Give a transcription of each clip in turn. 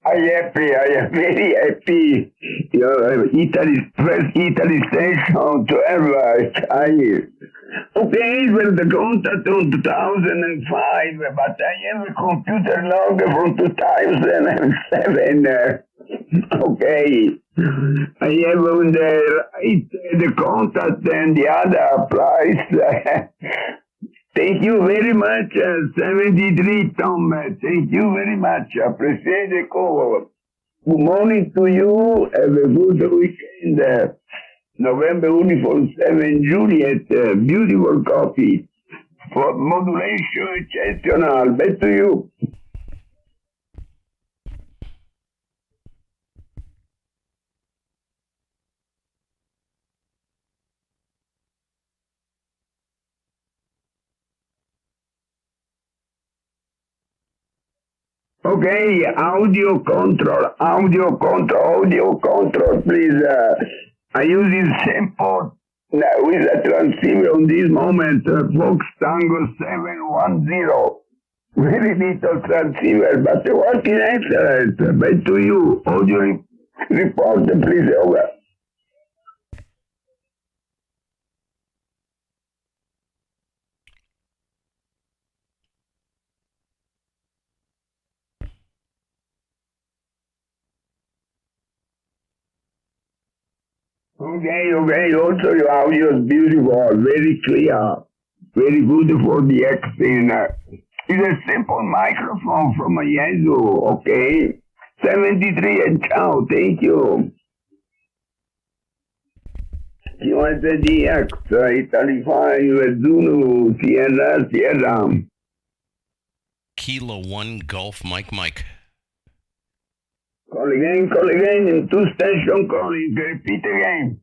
I happy. I am very happy. Italy, first Italy station to ever. Okay, well, the contact on 2005, but I have a computer log from 2007. Okay, I have on the right the contact and the other price. Thank you very much, 73 Tom. Thank you very much. Appreciate the call. Good morning to you. Have a good weekend. November Uniform 7 Juliet. Beautiful coffee. For modulation exceptional. Back to you. Okay, audio control, please. I use this sample with a transceiver on this moment, Fox Tango 710. Very little transceiver, but working excellent. Back to you. Audio report, please. Over. Okay. Also, your audio is beautiful, very clear, very good for the accent. It's a simple microphone from a Yaesu, okay? 73 and ciao, thank you. SDR2DX, Italy 5, Zulu, Sierra. Kilo 1 Golf Mike. Call again, in 2 station calling, repeat again.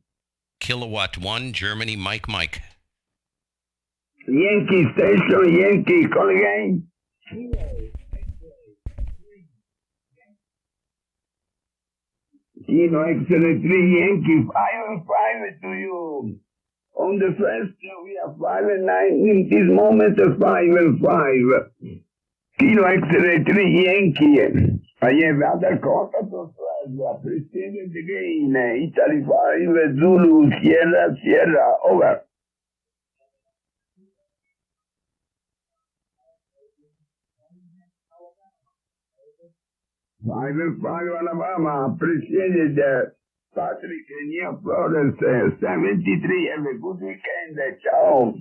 Kilowatt 1, Germany Mike. Yankee station, call again. Excellent 3 Yankee, 5 to you. On the first, we have 5 and 9, in this moment 5 and 5. Excellent 3 Yankee. I have other contact as well. Appreciate it again. Italy 5, Zulu, Sierra, over. 5 and 5, Alabama. Appreciate it. Patrick and your Florence, 73. Have a good weekend. Ciao.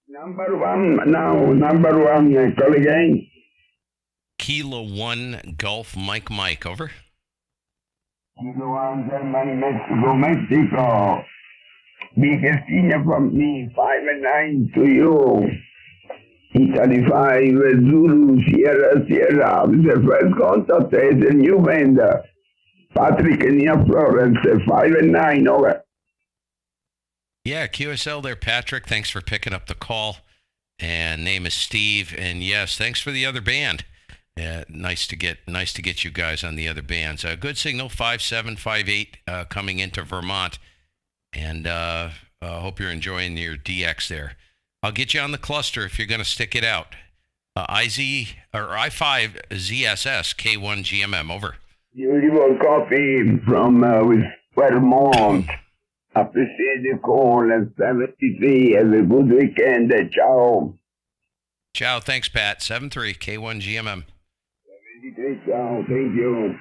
Number one, call again. Kilo 1 Golf Mike, over. Kilo 1 Germany, Mexico. Big Estina from me, 5 and 9 to you. Italy 5, Zulu, Sierra. The first contact is a new vendor. Patrick and your Florence, 5 and 9, over. Yeah, QSL there, Patrick. Thanks for picking up the call. And name is Steve. And yes, thanks for the other band. Nice to get you guys on the other bands. Good signal, 5758 coming into Vermont. And hope you're enjoying your DX there. I'll get you on the cluster if you're going to stick it out. I5 ZSS K1 GMM, over. Beautiful coffee from with Vermont. Appreciate the call at 73. Have a good weekend. Ciao. Ciao. Thanks, Pat. 73 K1 GMM. 73. Ciao. Thank you.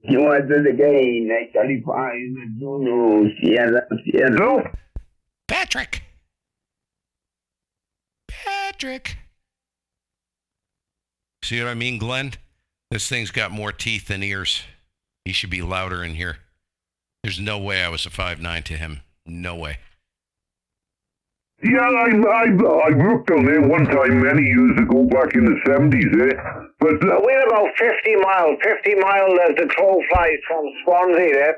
You want to again? Italy 5, Zulu, Sierra. No. Patrick. See what I mean, Glenn? This thing's got more teeth than ears. He should be louder in here. There's no way I was a 5'9" to him. No way. Yeah, I worked on it one time many years ago, back in the 70s, But we're about 50 miles as the crow flies from Swansea there.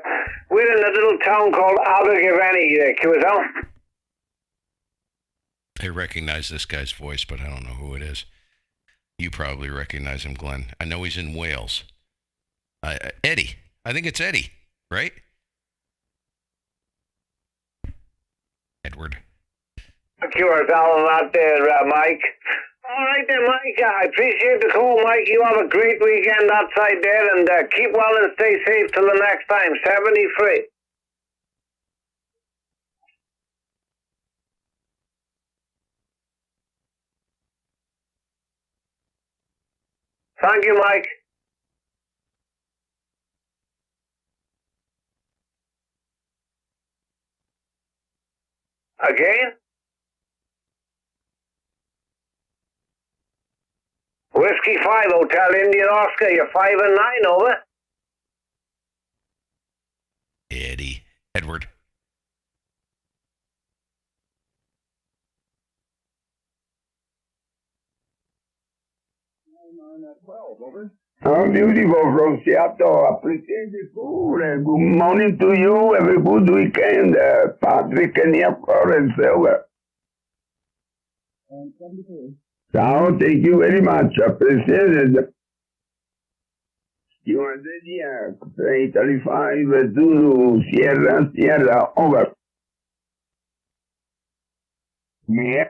We're in a little town called Abergavenny there, QSL. I recognize this guy's voice, but I don't know who it is. You probably recognize him, Glenn. I know he's in Wales. Eddie. I think it's Eddie, right? Edward. You are down out there, Mike. All right then, Mike. I appreciate the call, Mike. You have a great weekend outside there, and keep well and stay safe till the next time. 73. Thank you, Mike. Again? Whiskey 5, Hotel Indian Oscar, you're 5 and 9, over. Eddie. Edward. Oh, beautiful from Seattle. Appreciate the call. Good morning to you. Have a good weekend. Patrick and Yakor and Silver. So, thank you very much. Appreciate it. You are the 35 Zulu Sierra, over. Yeah.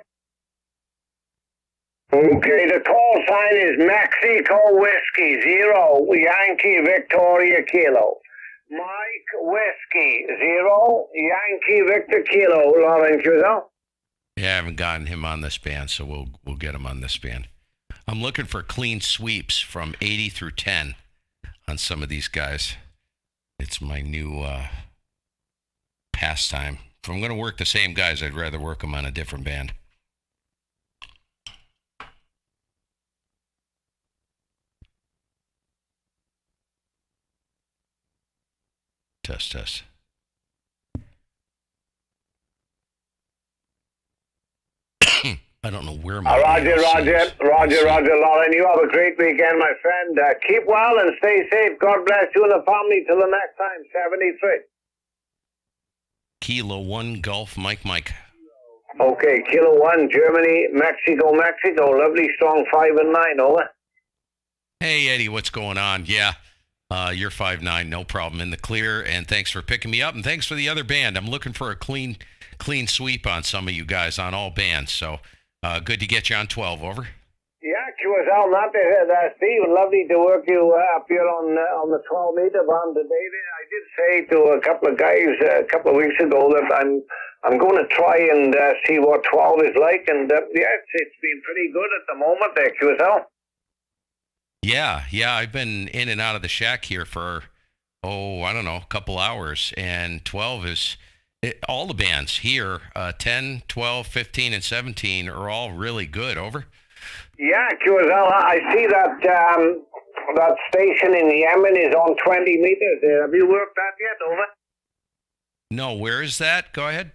Okay, the call sign is Mexico Whiskey 0 Yankee Victoria Kilo. Mike Whiskey 0 Yankee Victor Kilo. Lauren Cuso. Yeah, I haven't gotten him on this band, so we'll get him on this band. I'm looking for clean sweeps from 80 through 10 on some of these guys. It's my new pastime. If I'm going to work the same guys, I'd rather work them on a different band. Test. I don't know where my Roger, Lauren. You have a great weekend, my friend. Keep well and stay safe. God bless you and the family till the next time. 73. Kilo 1 Golf Mike. Okay, Kilo 1, Germany, Mexico. Lovely, strong 5 and 9, over. Hey, Eddie, what's going on? Yeah, you're 5'9", no problem, in the clear, and thanks for picking me up, and thanks for the other band. I'm looking for a clean sweep on some of you guys, on all bands, so good to get you on 12, over. Yeah, QSL, not there, Steve. Lovely to work you up here on the 12-meter band today. I did say to a couple of guys a couple of weeks ago that I'm going to try and see what 12 is like, and it's been pretty good at the moment there, QSL. Yeah, I've been in and out of the shack here for, I don't know, a couple hours, and 12 is, all the bands here, 10, 12, 15, and 17 are all really good, over. Yeah, QSL, I see that that station in Yemen is on 20 meters. Have you worked that yet, over? No, where is that? Go ahead.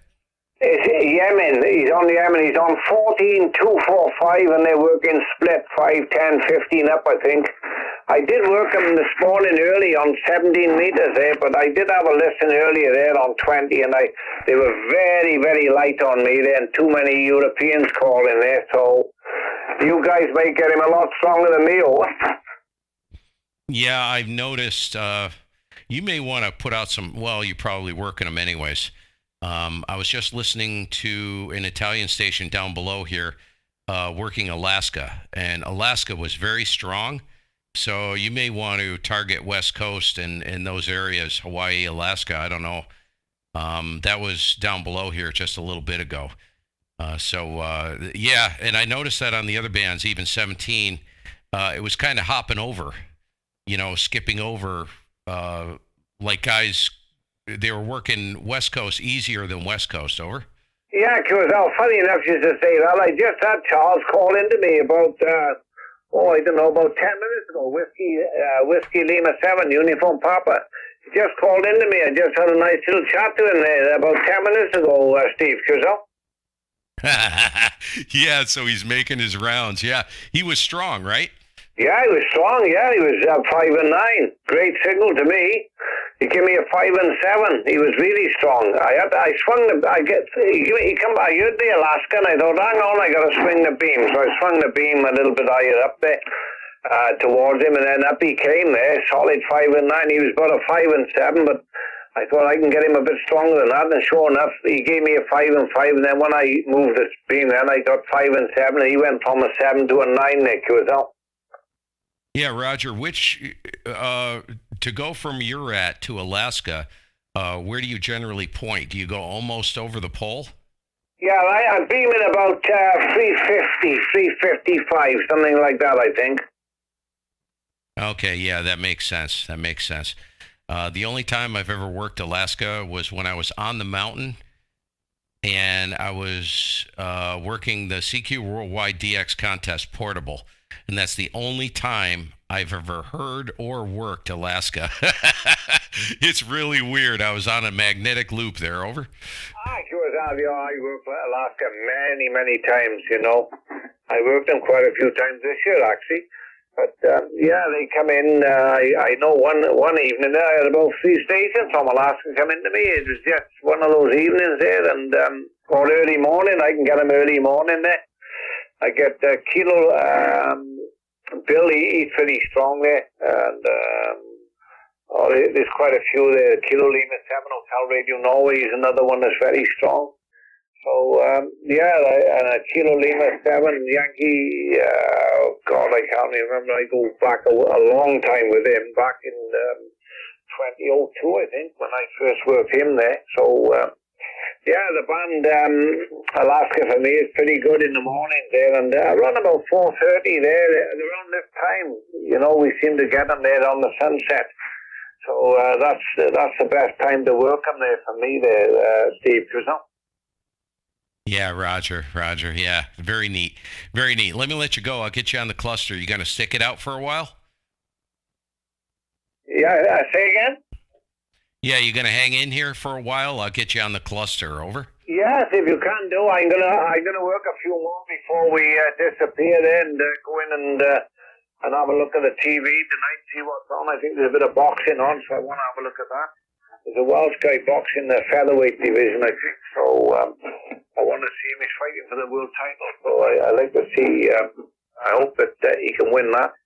It's Yemen. He's on Yemen. He's on 14,245, and they're working split 5, 10, 15 up, I think. I did work them this morning early on 17 meters there, but I did have a listen earlier there on 20, and they were very, very light on me there, and too many Europeans calling there, so you guys may get him a lot stronger than me, or Yeah, I've noticed you may want to put out some, well, you're probably working them anyways. I was just listening to an Italian station down below here, working Alaska, and Alaska was very strong. So you may want to target West Coast and those areas, Hawaii, Alaska. I don't know. That was down below here just a little bit ago. Yeah, and I noticed that on the other bands, even 17, it was kind of hopping over, skipping over, like guys. They were working West Coast easier than West Coast, over? Yeah, QSL, funny enough you should say that. I just had Charles call into me about, I don't know, about 10 minutes ago. Whiskey Lima 7, Uniform Papa. He just called into me. I just had a nice little chat to him there about 10 minutes ago, Steve, QSL. Yeah, so he's making his rounds. Yeah, he was strong, right? Yeah, he was strong. Yeah, he was 5 and 9. Great signal to me. He gave me a 5 and 7. He was really strong. I swung the. He come by. I heard the Alaska, and I thought, hang on, I got to swing the beam. So I swung the beam a little bit higher up there towards him, and then up he came there, solid 5 and 9. He was about a 5 and 7, but I thought I can get him a bit stronger than that. And sure enough, he gave me a 5 and 5. And then when I moved the beam, then I got 5 and 7, and he went from a 7 to a 9 there, QSL. Yeah, Roger, to go from Urat to Alaska, where do you generally point? Do you go almost over the pole? Yeah, I'm beaming about 350, 355, something like that, I think. Okay, yeah, that makes sense. The only time I've ever worked Alaska was when I was on the mountain, and I was working the CQ Worldwide DX Contest Portable. And that's the only time I've ever heard or worked Alaska. It's really weird. I was on a magnetic loop there. Over. I worked Alaska many times, you know. I worked them quite a few times this year, actually. But, yeah, they come in. I know one evening there, I had about 3 stations from Alaska come into me. It was just one of those evenings there, and or early morning. I can get them early morning there. I get Kilo, Bill, he's pretty strong there, and there's quite a few there. Kilo Lima 7, Hotel Radio Norway is another one that's very strong. So, yeah, and Kilo Lima 7, Yankee, God, I can't remember. I go back a long time with him, back in 2002, I think, when I first worked him there. So, yeah, the band Alaska for me is pretty good in the morning there, and around about 4:30 there, around this time, you know, we seem to get them there on the sunset. So that's the best time to work them there for me there, Steve, you know? Yeah, Roger, yeah, very neat. Let me let you go. I'll get you on the cluster. You going to stick it out for a while? Yeah, say again? Yeah, you going to hang in here for a while? I'll get you on the cluster. Over. Yes, if you can do, I'm gonna work a few more before we disappear there and go in and have a look at the TV tonight, see what's on. I think there's a bit of boxing on, so I want to have a look at that. There's a Welsh guy boxing the featherweight division, I think. So I want to see him. He's fighting for the world title. So I like to see. I hope that he can win that.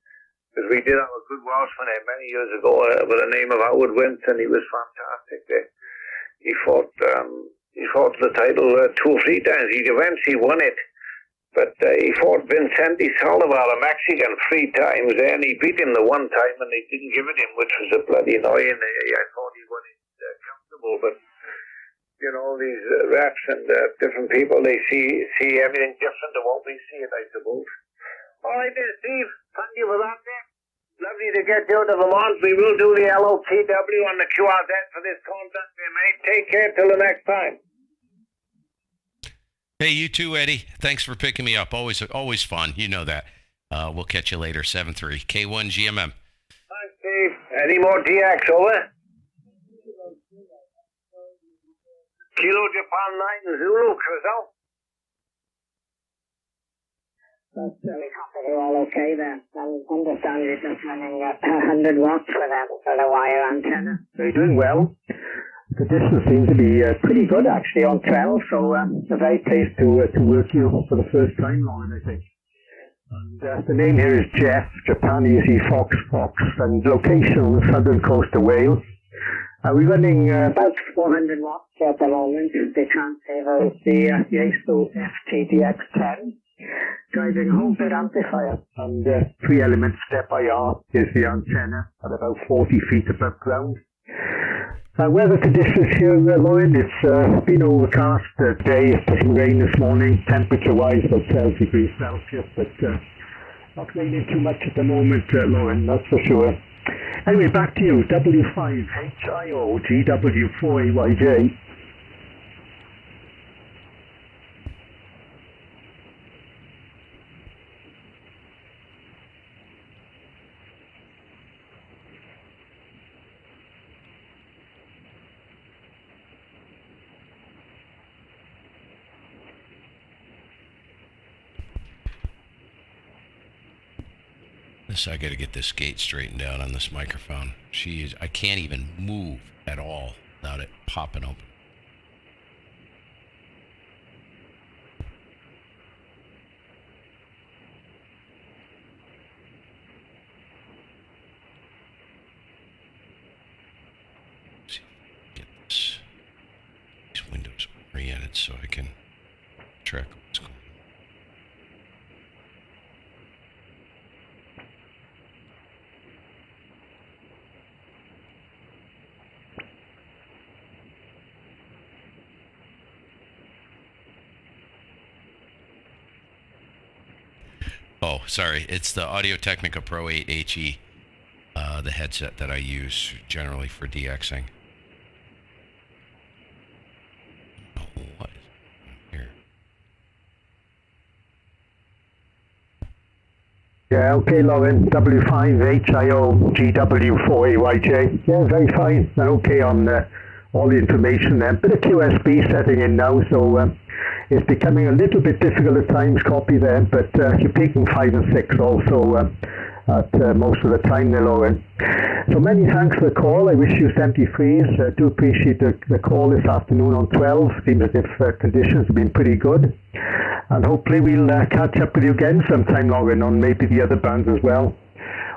Because we did have a good Welshman there many years ago with the name of Howard Winston. He was fantastic there. He fought for the title 2 or 3 times. He eventually won it. But he fought Vincente Saldivar, a Mexican, 3 times there, and he beat him the 1 time, and they didn't give it him, which was a bloody annoying. I thought he won it comfortable, but, you know, these refs and different people, they see everything different to what we see it, I suppose. All right, then, Steve. Thank you for that, there. Lovely to get you to Vermont. We will do the LOTW on the QRZ for this contact, mate. Take care till the next time. Hey, you too, Eddie. Thanks for picking me up. Always fun. You know that. We'll catch you later. 7-3. K1 GMM. Thanks, Steve. Any more DX, over? Kilo Japan 9 Zulu, Crystal. That's really happy you're all okay there. I understand you're just running 100 watts for the wire antenna. They're doing well. The distance seems to be pretty good actually on 12, so it's a very pleased to work you for the first time, Lauren, I think. And the name here is Jeff, Japan Easy Fox, and location on the southern coast of Wales. We're running about 400 watts at the moment. The transceiver is the SDR2DX-10. Driving a home bed amplifier. And 3-element step IR is the antenna at about 40 feet above ground. Weather conditions here, Lauren, it's been overcast today. It's getting rain this morning. Temperature-wise, about 12 degrees Celsius, but not raining too much at the moment, Lauren, that's for sure. Anyway, back to you. W5HIOGW4AYJ. I got to get this gate straightened out on this microphone. I can't even move at all without it popping open. Let's see if I can get these windows oriented so I can track what's going on. Oh, sorry. It's the Audio-Technica Pro 8 HE, the headset that I use generally for DXing. Oh, what is here? Yeah, okay, Lauren. W5HIO-GW4AYJ. Yeah, very fine. And okay on all the information there. Bit of QSB setting in now, so it's becoming a little bit difficult at times, copy there, but you're peaking 5 and 6 also at most of the time there, Lauren. So many thanks for the call. I wish you 73s. Do appreciate the call this afternoon on 12. Seems as if conditions have been pretty good. And hopefully we'll catch up with you again sometime, Lauren, on maybe the other bands as well.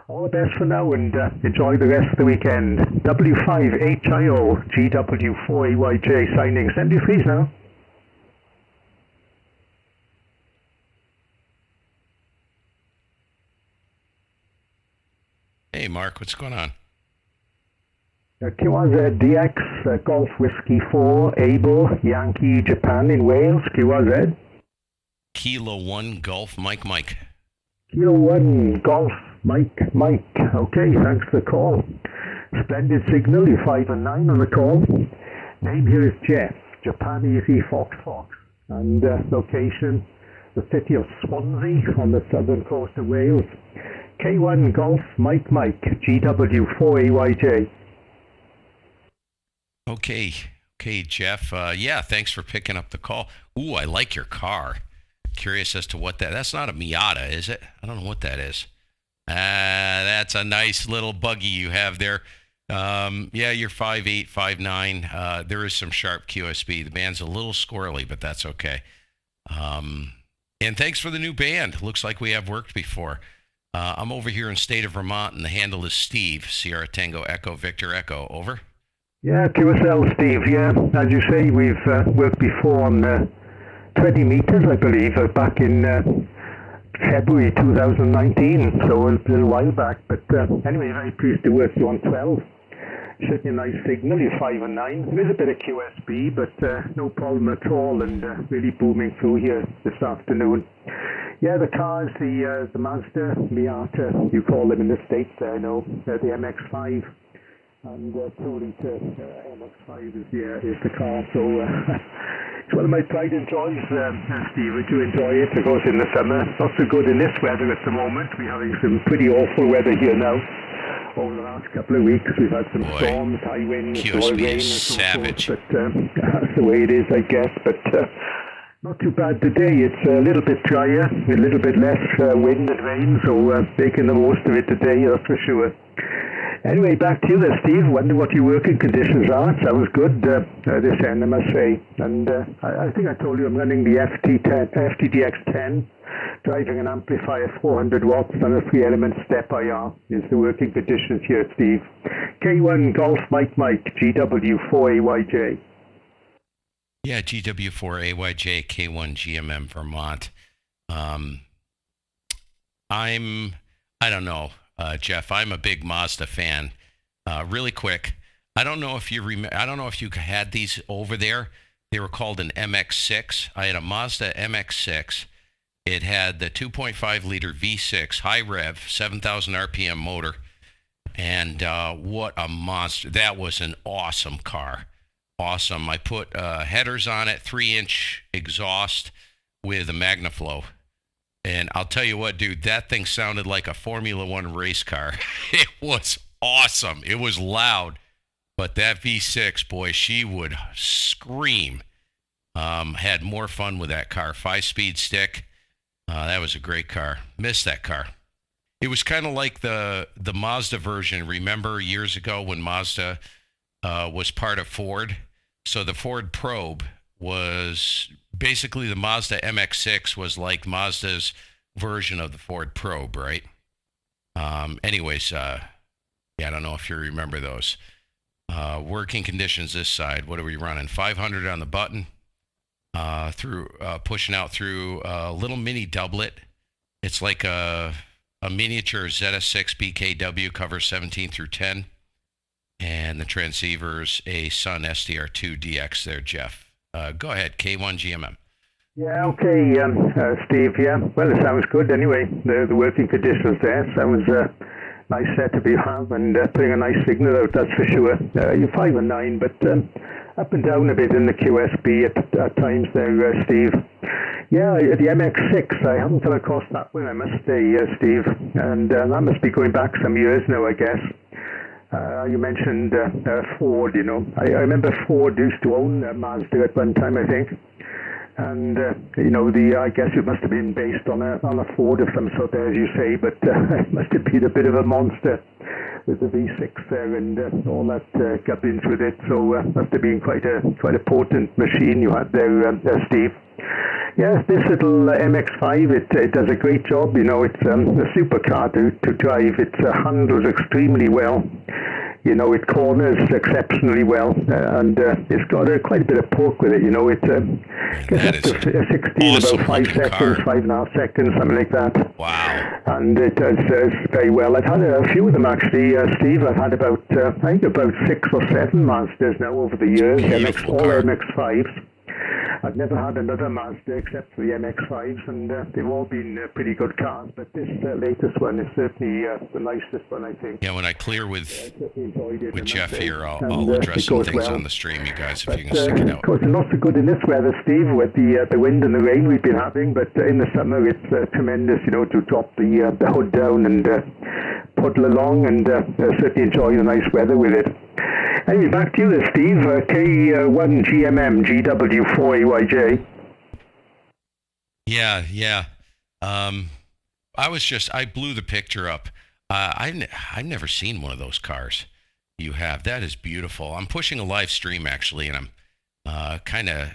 All the best for now, and enjoy the rest of the weekend. W5HIO-GW4AYJ signing. 73s now. Hey, Mark, what's going on? SDR2DX, Golf Whiskey 4, Able, Yankee, Japan in Wales, SDR. Kilo 1 Golf Mike. Kilo 1 Golf Mike. Okay, thanks for the call. Splendid signal, you're 5 and 9 on the call. Name here is Jeff, Japan Easy Fox. And location, the city of Swansea on the southern coast of Wales. K1 Golf Mike, GW4AYJ. Okay, Jeff. Yeah, thanks for picking up the call. Ooh, I like your car. Curious as to what that's not a Miata, is it? I don't know what that is. That's a nice little buggy you have there. Yeah, you're 5'8", 5'9". There is some sharp QSB. The band's a little squirrely, but that's okay. And thanks for the new band. Looks like we have worked before. I'm over here in state of Vermont, and the handle is Steve, Sierra Tango Echo Victor Echo. Over. Yeah, QSL Steve. Yeah, as you say, we've worked before on 20 meters, I believe, back in February 2019, so a little while back. But anyway, very pleased to work you on 12. Certainly a nice signal. You're 5 and 9. There is a bit of QSB, but no problem at all, and really booming through here this afternoon. Yeah, the cars, the Mazda, Miata, you call them in the States there, I know, the MX-5, and 2-liter MX-5 is the car, so it's one of my pride and joys, Steve. I do enjoy it. Of course, in the summer, not so good in this weather at the moment. We're having some pretty awful weather here now. Over the last couple of weeks, we've had some storms, high winds, rain, and so savage. forth, but that's the way it is, I guess, but not too bad today. It's a little bit drier, a little bit less wind and rain, so making the most of it today, that's for sure. Anyway, back to you there, Steve. Wonder what your working conditions are. Sounds good this end, I must say. And I think I told you I'm running the FTDX10, driving an amplifier 400 watts and a 3-element step IR is the working conditions here, Steve. K1 Golf Mike, GW4AYJ. Yeah, GW4AYJ, K1 GMM Vermont. I don't know, Jeff. I'm a big Mazda fan. Really quick, I don't know if you had these over there. They were called an MX-6. I had a Mazda MX-6. It had the 2.5 liter V6 high rev, 7,000 RPM motor, and what a monster! That was an awesome car. Awesome. I put headers on it, 3-inch exhaust with a MagnaFlow. And I'll tell you what, dude, that thing sounded like a Formula One race car. It was awesome. It was loud. But that V6, boy, she would scream. Had more fun with that car. 5-speed stick. That was a great car. Missed that car. It was kind of like the Mazda version. Remember years ago when Mazda was part of Ford? So the Ford Probe was basically the Mazda MX-6 was like Mazda's version of the Ford Probe, right? Anyways, yeah, I don't know if you remember those. Working conditions this side. What are we running? 500 on the button. Through pushing out through a little mini doublet. It's like a miniature ZS6 BKW, covers 17 through 10. And the transceiver's a Sun SDR2DX there, Jeff. Go ahead, K1 GMM. Yeah, okay, Steve, yeah. Well, it sounds good anyway. The working conditions there sounds nice set to be have and putting a nice signal out, that's for sure. You're 5 and 9, but up and down a bit in the QSB at times there, Steve. Yeah, the MX-6, I haven't come across that one, I must say, Steve. And that must be going back some years now, I guess. You mentioned Ford, you know. I remember Ford used to own Mazda at one time, I think. And, you know, I guess it must have been based on a Ford of some sort, as you say, but it must have been a bit of a monster with the V6 there and all that gubbins with it. So must have been quite a potent machine you had there, Steve. Yeah, this little MX-5, it does a great job. You know, it's a supercar to drive. It handles extremely well. You know, it corners exceptionally well, and it's got quite a bit of torque with it. You know, it gets up to 16 awesome about 5 seconds, car. 5.5 seconds, something like that. Wow. And it does very well. I've had a few of them actually, Steve. I've had about, I think about 6 or 7 Mazdas now over the years, Beautiful all car. MX-5s. I've never had another Mazda except for the MX-5s, and they've all been pretty good cars, but this latest one is certainly the nicest one, I think. Yeah, when I clear with Enjoyed it, Jeff and here, I'll and, address it some goes things well. on the stream, you guys, if But, you can stick it of out. course, it's not so good in this weather, Steve, with the wind and the rain we've been having, but in the summer it's tremendous, you know, to drop the hood down and puddle along and certainly enjoy the nice weather with it. Anyway, back to you, Steve. K1 GMM GW4AYJ. Yeah. I blew the picture up. I've never seen one of those cars you have. That is beautiful. I'm pushing a live stream actually, and I'm kind of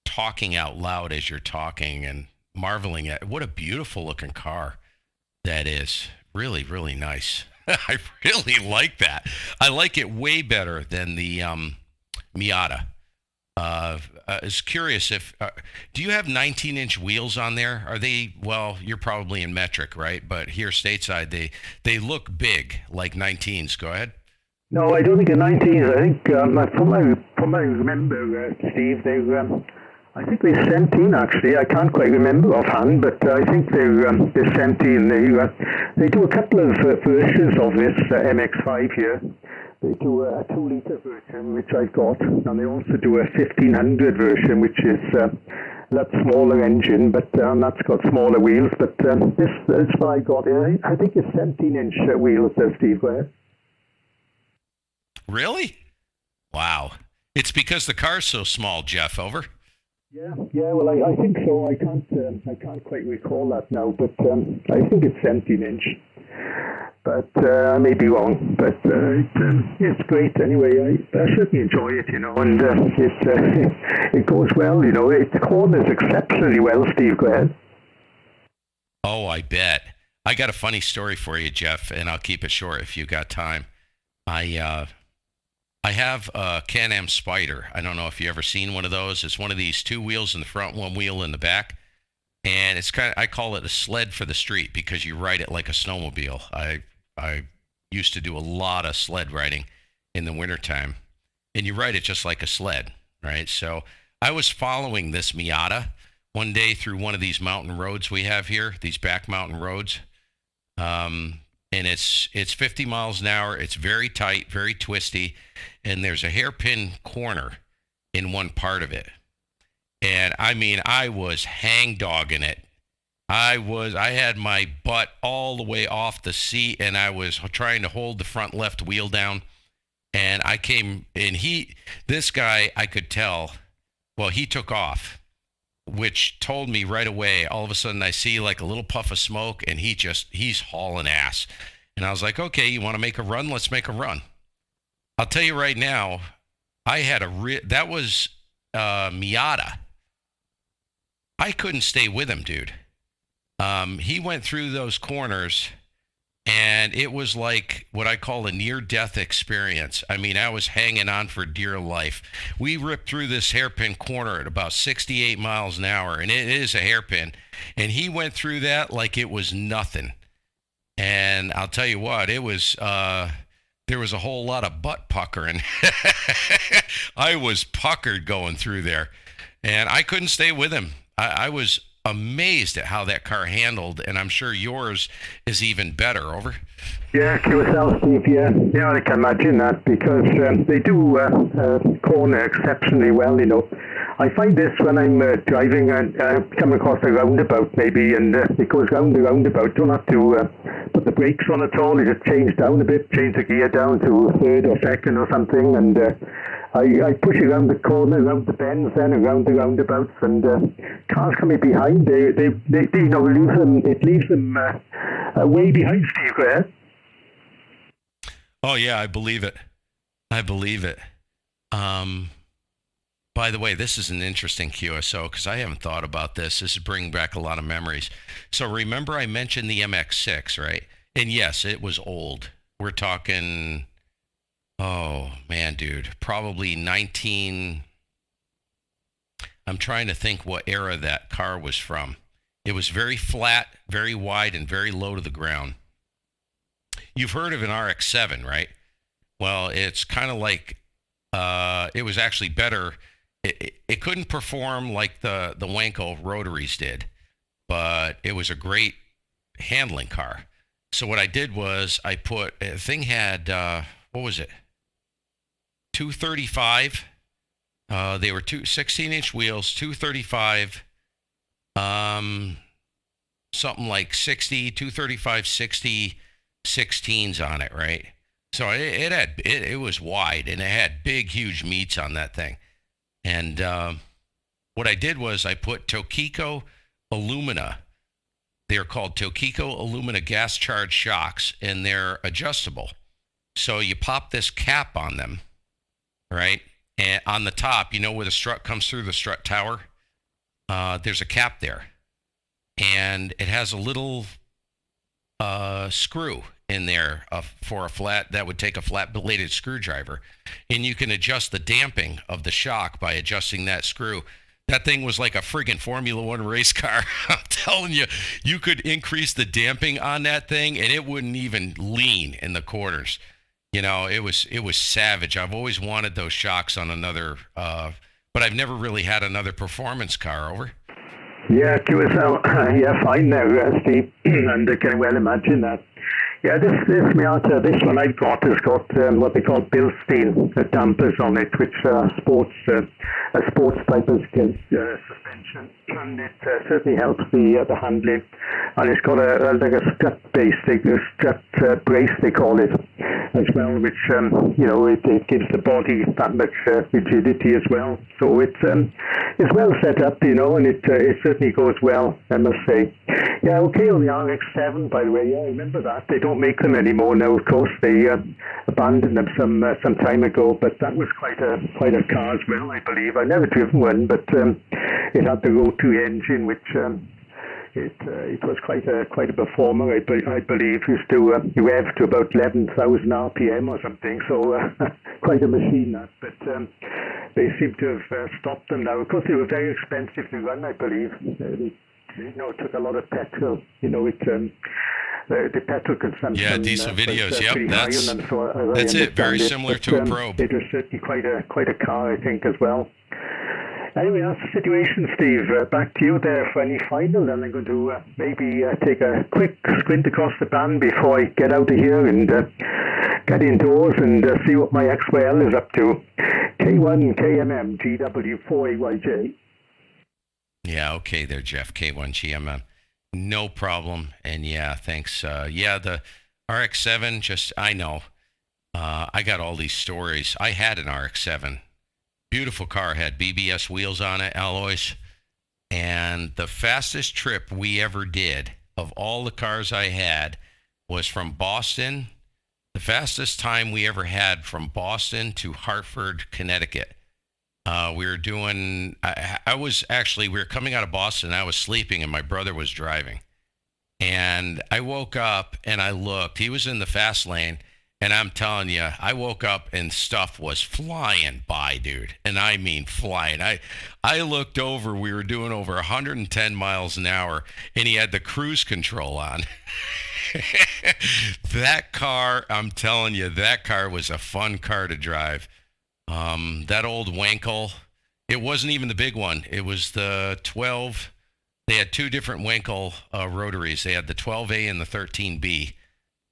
talking out loud as you're talking and marveling at what a beautiful looking car that is. Really, really nice. I really like that. I like it way better than the Miata. I was curious if, do you have 19-inch wheels on there? Are they, well, you're probably in metric, right? But here stateside, they look big, like 19s. Go ahead. No, I don't think they're 19s. I think, from I remember, Steve, I think they're 17 actually. I can't quite remember offhand, but I think they're 17. They do a couple of versions of this MX-5 here. They do a 2-liter version, which I've got, and they also do a 1500 version, which is a lot smaller engine, but that's got smaller wheels. But this is what I got. I think it's 17-inch wheels, Steve. Go ahead. Really? Wow. It's because the car's so small, Jeff. Over. Yeah. Well, I think so. I can't quite recall that now, but I think it's 17-inch. But I may be wrong. But it's great anyway. I certainly enjoy it, you know, and it goes well, you know. It corners exceptionally well. Steve, go ahead. Oh, I bet. I got a funny story for you, Jeff, and I'll keep it short if you got time. I have a Can-Am Spyder. I don't know if you ever seen one of those. It's one of these 2 wheels in the front, 1 wheel in the back. And it's I call it a sled for the street because you ride it like a snowmobile. I used to do a lot of sled riding in the wintertime. And you ride it just like a sled, right? So I was following this Miata one day through one of these mountain roads we have here, these back mountain roads. And it's 50 miles an hour. It's very tight, very twisty. And there's a hairpin corner in one part of it. And I mean, I was hang-dogging it. I had my butt all the way off the seat, and I was trying to hold the front left wheel down. And I came, and this guy, I could tell, well, he took off. which told me right away. All of a sudden, I see like a little puff of smoke, and he's hauling ass. And I was like, okay, you want to make a run? Let's make a run. I'll tell you right now, I had that was Miata. I couldn't stay with him, dude. He went through those corners, and it was like what I call a near-death experience. I mean, I was hanging on for dear life. We ripped through this hairpin corner at about 68 miles an hour, and it is a hairpin. And he went through that like it was nothing. And I'll tell you what, it was... there was a whole lot of butt puckering. I was puckered going through there, and I couldn't stay with him. I was amazed at how that car handled, and I'm sure yours is even better. Over. Yeah, QSL, Steve, yeah, I can imagine that, because they do corner exceptionally well, you know. I find this when I'm driving and come across a roundabout maybe, and it goes round the roundabout. Don't have to put the brakes on at all. You just change down a bit, change the gear down to third or second or something, and I push it around the corner, around the bends, then around the roundabouts, and cars coming behind, they you know, leaves them way behind, Steve, right? Oh yeah, I believe it. By the way, this is an interesting QSO because I haven't thought about this. This is bringing back a lot of memories. So remember I mentioned the MX-6, right? And yes, it was old. We're talking, oh man, dude, probably I'm trying to think what era that car was from. It was very flat, very wide, and very low to the ground. You've heard of an RX-7, right? Well, it's kind of like, it was actually better. It couldn't perform like the Wanko rotaries did, but it was a great handling car. So what I did was I put, the thing had, what was it? 235. They were 16-inch wheels, 235, something like 235, 16s on it, right? So it was wide, and it had big, huge meats on that thing. And what I did was I put Tokiko Alumina. They're called Tokiko Alumina gas charged shocks, and they're adjustable. So you pop this cap on them, right? And on the top, you know where the strut comes through, the strut tower? There's a cap there. And it has a little screw in there for a flat, that would take a flat bladed screwdriver, and you can adjust the damping of the shock by adjusting that screw. That thing was like a friggin' Formula One race car. I'm telling you, you could increase the damping on that thing and it wouldn't even lean in the corners. You know, it was savage. I've always wanted those shocks on another, but I've never really had another performance car. Over. Yeah, QSL, yeah, fine there, Steve, and I can well imagine that. Yeah, this Miata, this one I've got has got what they call Bilstein dampers on it, which are sports type of suspension, and it certainly helps the handling. And it's got like a strut base, a strut brace they call it, as well, which you know, it gives the body that much rigidity as well. So it's well set up, you know, and it certainly goes well, I must say. Yeah, okay, on the RX-7, by the way, yeah, I remember that. They don't make them anymore now, of course. They abandoned them some time ago, but that was quite a car as well, I believe. I've never driven one, but it had the Roto engine, which it was quite a performer, I believe. Used to rev to about 11,000 RPM or something, so quite a machine that. But they seem to have stopped them now. Of course, they were very expensive to run, I believe. You know, it took a lot of petrol. You know, the petrol consumption. Yeah, diesel videos. Yep, that's it. Very similar to a Probe. It was certainly quite a car, I think, as well. Anyway, that's the situation, Steve. Back to you there for any final, and I'm going to maybe take a quick squint across the band before I get out of here and get indoors and see what my XYL is up to. K1 KMM GW4AYJ. Yeah, okay there, Jeff. K1 GMM. No problem. And yeah, thanks. Yeah, the RX-7, I know. I got all these stories. I had an RX-7. Beautiful car, had BBS wheels on it, alloys. And And the fastest trip we ever did of all the cars I had was from Boston. The fastest time we ever had from Boston to Hartford, Connecticut. We were doing, we were coming out of Boston. I was sleeping and my brother was driving. And I woke up and I looked. He was in the fast lane. And I'm telling you, I woke up and stuff was flying by, dude. And I mean flying. I looked over, we were doing over 110 miles an hour, and he had the cruise control on. That car, I'm telling you, that car was a fun car to drive. That old Wankel, it wasn't even the big one. It was the 12. They had two different Wankel rotaries. They had the 12A and the 13B.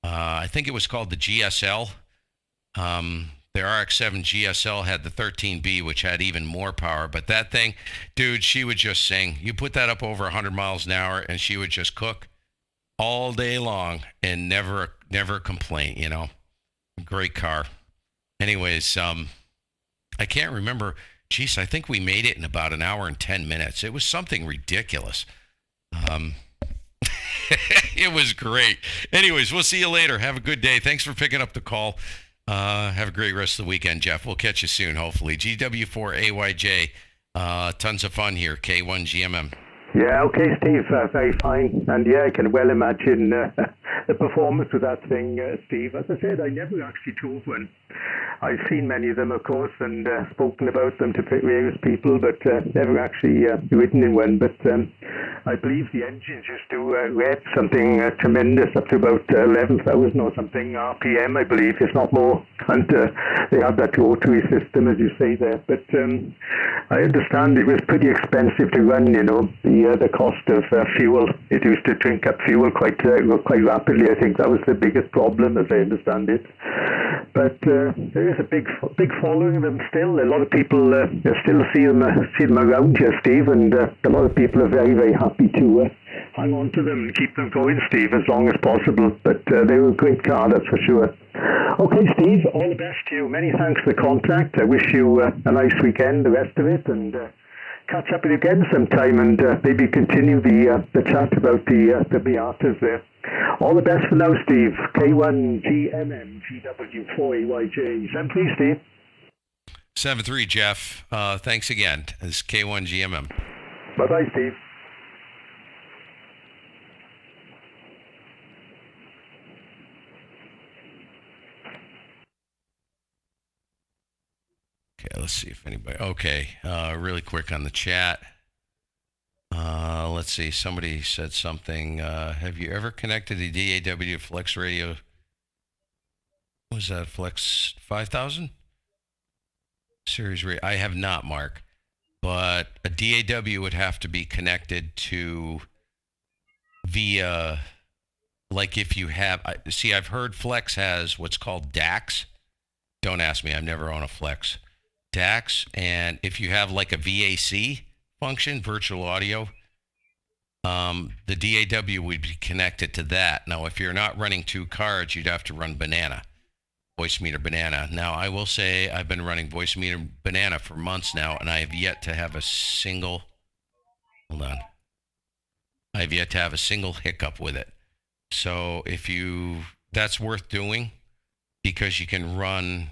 I think it was called the GSL. The RX-7 GSL had the 13B, which had even more power. But that thing, dude, she would just sing. You put that up over 100 miles an hour, and she would just cook all day long and never complain, you know. Great car. Anyways, I can't remember. Geez, I think we made it in about an hour and 10 minutes. It was something ridiculous. It was great. Anyways, we'll see you later. Have a good day. Thanks for picking up the call. Have a great rest of the weekend, Jeff. We'll catch you soon, hopefully. GW4AYJ. Tons of fun here. K1GMM. Yeah, okay, Steve. Very fine. And yeah, I can well imagine the performance with that thing, Steve. As I said, I never actually drove one. I've seen many of them, of course, and spoken about them to various people, but never actually ridden in one. But I believe the engines used to rev something tremendous, up to about 11,000 or something RPM, I believe, if not more. And they had that rotary system, as you say there. But I understand it was pretty expensive to run, you know, the cost of fuel. It used to drink up fuel quite rapidly. I think that was the biggest problem, as I understand it. But there is a big following of them still. A lot of people still see them around here, Steve, and a lot of people are very, very happy to hang on to them and keep them going, Steve, as long as possible. But they were a great car, that's for sure. Okay, Steve, all the best to you. Many thanks for the contact. I wish you a nice weekend, the rest of it, and catch up with you again sometime and maybe continue the chat about the Miatas there. All the best for now, Steve. K1GMM GW4AYJ. 73, Steve. 73, Jeff. Thanks again. This is K1GMM. Bye-bye, Steve. Okay, let's see if anybody... Okay, really quick on the chat. Let's see, somebody said something. Have you ever connected the DAW Flex Radio? What was that, Flex 5000? Series radio? I have not, Mark. But a DAW would have to be connected to via... Like if you have... See, I've heard Flex has what's called DAX. Don't ask me, I've never owned a Flex. DAX, and if you have like a VAC function, virtual audio, the DAW would be connected to that. Now, if you're not running two cards, you'd have to run Banana, Voice Meter Banana. Now, I will say I've been running Voice Meter Banana for months now, and I have yet to have a single, I have yet to have a single hiccup with it. So that's worth doing because you can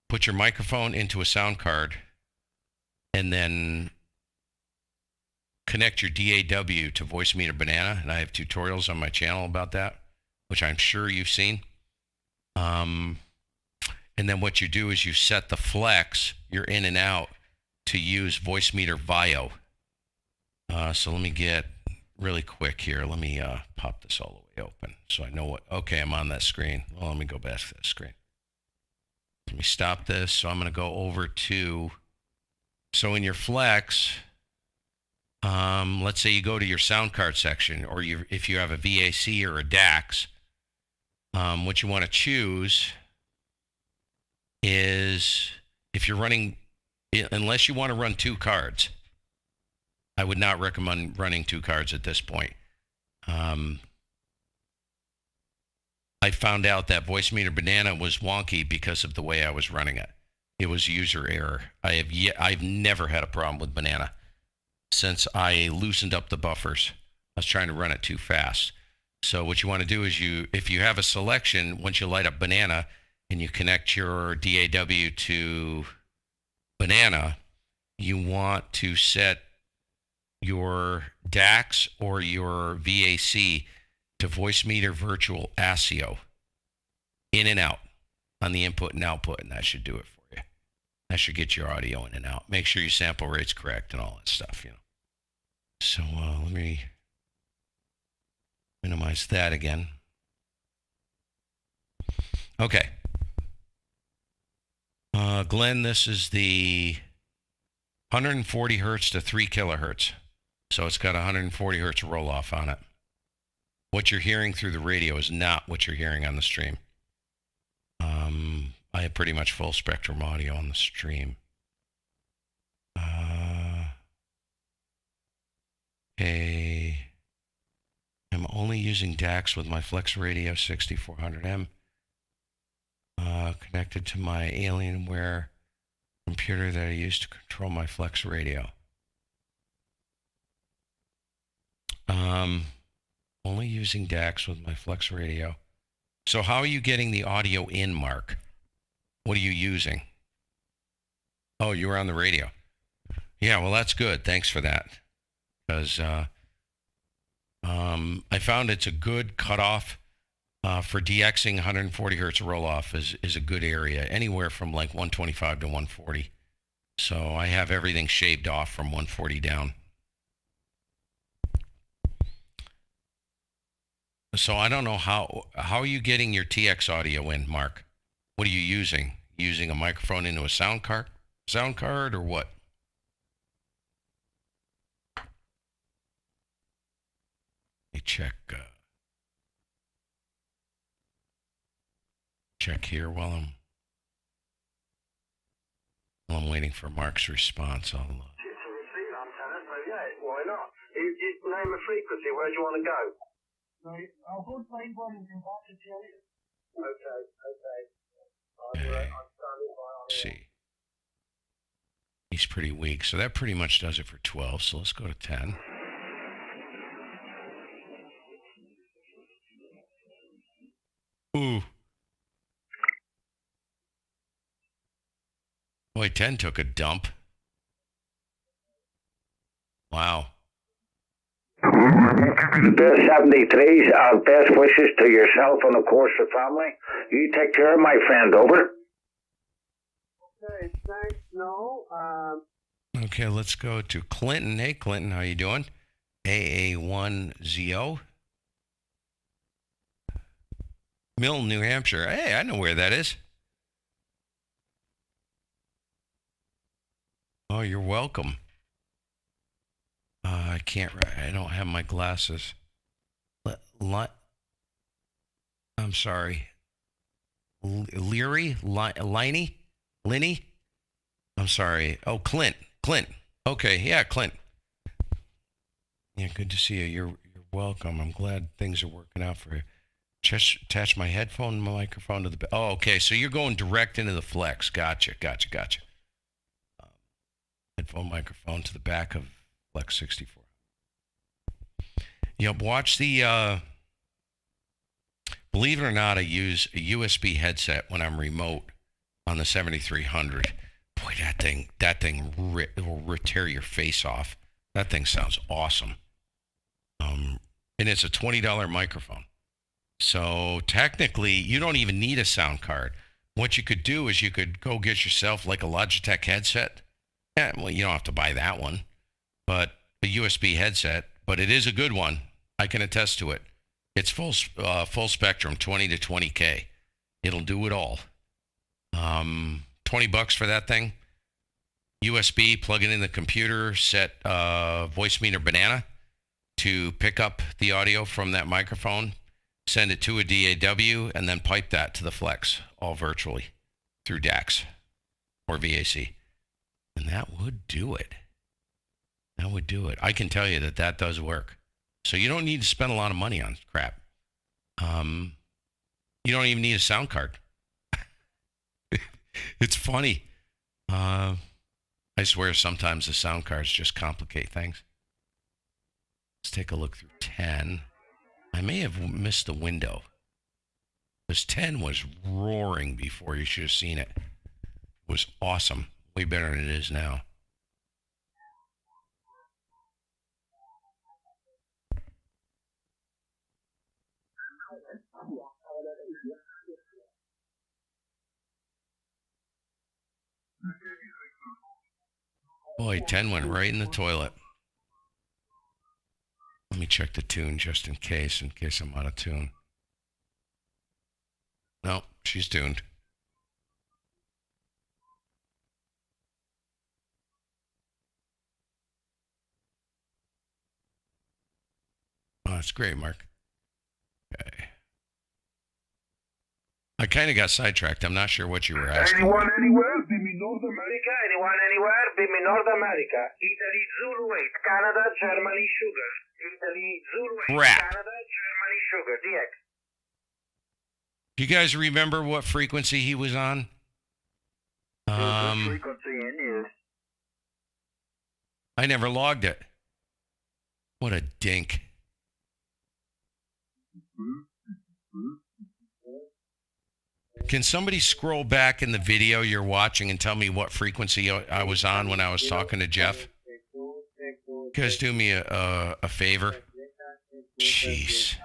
put your microphone into a sound card and then connect your DAW to Voice Meter Banana, and I have tutorials on my channel about that, which I'm sure you've seen. And then what you do is you set the flex, your in and out, to use Voice Meter VIO. So let me get really quick here. Let me pop this all the way open so I know what... Okay, I'm on that screen. Well, let me go back to that screen. Let me stop this. So I'm going to go over to... So in your flex... let's say you go to your sound card section, or if you have a VAC or a DAX, what you want to choose is, if you're running, unless you want to run two cards, I would not recommend running two cards at this point. I found out that Voice Meter Banana was wonky because of the way I was running it. It was user error. I've never had a problem with Banana. since I loosened up the buffers. I was trying to run it too fast. So what you want to do is if you have a selection, once you light up Banana and you connect your DAW to Banana, you want to set your DAX or your VAC to voice meter virtual ASIO, in and out on the input and output, and that should do it for you. That should get your audio in and out. Make sure your sample rate's correct and all that stuff, So let me minimize that again. Okay. Glenn, this is the 140 hertz to 3 kilohertz. So it's got 140 hertz roll off on it. What you're hearing through the radio is not what you're hearing on the stream. I have pretty much full spectrum audio on the stream. Okay. I'm only using DAX with my Flex Radio 6400M connected to my Alienware computer that I use to control my Flex Radio. Only using DAX with my Flex Radio. So how are you getting the audio in, Mark? What are you using? Oh, you were on the radio. Yeah, well, that's good. Thanks for that. Because I found it's a good cutoff for DXing. 140 hertz roll-off is a good area, anywhere from like 125 to 140. So I have everything shaved off from 140 down. So I don't know how are you getting your TX audio in, Mark? What are you using? Using a microphone into a sound card or what? Let me check here while I'm waiting for Mark's response. I'll It's a receiver antenna, so yeah, why not? You name a frequency. Where do you want to go? I'll put my one in to tell you. Okay. Let's see. He's pretty weak, so that pretty much does it for 12. So let's go to 10. Ooh. Boy, 10 took a dump. Wow. The 73s, best wishes to yourself and, of course, the family. You take care, my friend. Over. Okay, thanks. No. Okay, let's go to Clinton. Hey, Clinton, how you doing? AA1ZO. Milton, New Hampshire. Hey, I know where that is. Oh, you're welcome. I don't have my glasses. I'm sorry. Leary? Linny? I'm sorry. Oh, Clint. Okay, yeah, Clint. Yeah, good to see you. You're welcome. I'm glad things are working out for you. Just attach my headphone and my microphone to the... Oh, okay, so you're going direct into the Flex. Gotcha. Headphone microphone to the back of Flex 64. Watch the... Believe it or not, I use a USB headset when I'm remote on the 7300. Boy, that thing will tear your face off. That thing sounds awesome. And it's a $20 microphone. So technically, you don't even need a sound card. What you could do is you could go get yourself like a Logitech headset. Yeah, well, you don't have to buy that one, but a USB headset. But it is a good one. I can attest to it. It's full spectrum, 20 to 20K. It'll do it all. $20 for that thing. USB, plug it in the computer, set voice meter Banana to pick up the audio from that microphone, send it to a DAW, and then pipe that to the Flex, all virtually, through DAX or VAC. And that would do it. I can tell you that does work. So you don't need to spend a lot of money on crap. You don't even need a sound card. It's funny. I swear sometimes the sound cards just complicate things. Let's take a look through 10. I may have missed the window. Because 10 was roaring before. You should have seen it. It was awesome. Way better than it is now. Boy, 10 went right in the toilet. Let me check the tune just in case I'm out of tune. No, she's tuned. Oh, that's great, Mark. Okay. I kind of got sidetracked. I'm not sure what you were asking. Anyone anywhere? Be me North America? Anyone anywhere? Be me North America. Italy, Zulu 8, Canada, Germany, Sugar. Italy, Zulu 8, Crap. Canada, Germany, Sugar. DX. Do you guys remember what frequency he was on? Frequency in is. I never logged it. What a dink. Can somebody scroll back in the video you're watching and tell me what frequency I was on when I was talking to Jeff? You guys do me a favor? Jeez.